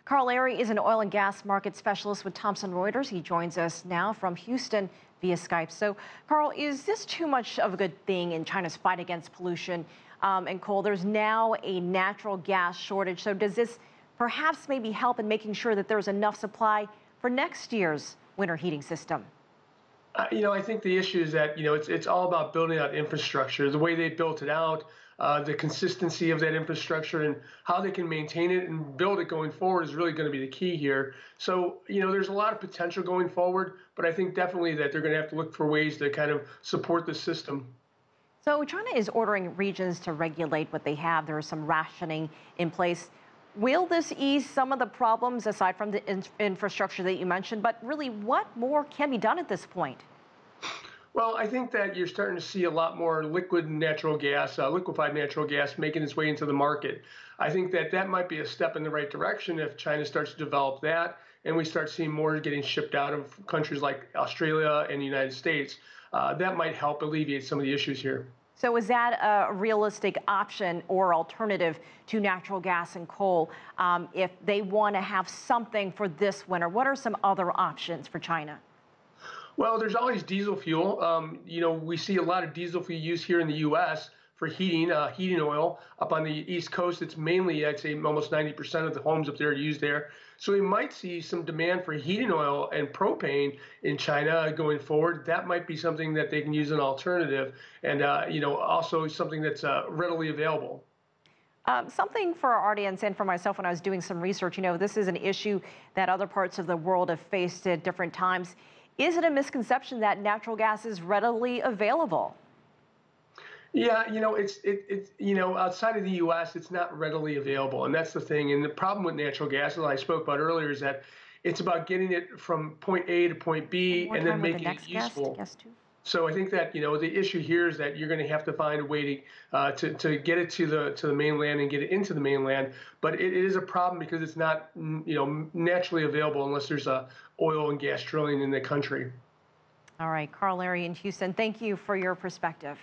Carl Airy is an oil and gas market specialist with Thomson Reuters. He joins us now from Houston via Skype. So, Carl, is this too much of a good thing in China's fight against pollution and coal? There's now a natural gas shortage. So does this perhaps maybe help in making sure that there's enough supply for next year's winter heating system? I think the issue is that, it's all about building out infrastructure. The way they built it out, the consistency of that infrastructure and how they can maintain it and build it going forward is really going to be the key here. So, there's a lot of potential going forward, but I think definitely that they're going to have to look for ways to kind of support the system. So China is ordering regions to regulate what they have. There is some rationing in place. Will this ease some of the problems aside from the infrastructure that you mentioned? But really, what more can be done at this point? Well, I think that you're starting to see a lot more liquid natural gas, liquefied natural gas making its way into the market. I think that that might be a step in the right direction if China starts to develop that and we start seeing more getting shipped out of countries like Australia and the United States. That might help alleviate some of the issues here. So is that a realistic option or alternative to natural gas and coal if they want to have something for this winter? What are some other options for China? Well, there's always diesel fuel. We see a lot of diesel fuel use here in the U.S. for heating oil. Up on the East Coast, it's mainly, I'd say, almost 90% of the homes up there use there. So we might see some demand for heating oil and propane in China going forward. That might be something that they can use an alternative, and also something that's readily available. Something for our audience and for myself when I was doing some research, this is an issue that other parts of the world have faced at different times. Is it a misconception that natural gas is readily available? Yeah, outside of the U.S., it's not readily available, and that's the thing. And the problem with natural gas, as I spoke about earlier, is that it's about getting it from point A to point B and then making it useful. So I think that the issue here is that you're going to have to find a way to get it to the mainland and get it into the mainland. But it is a problem because it's not naturally available unless there's oil and gas drilling in the country. All right, Carl Airy in Houston, thank you for your perspective.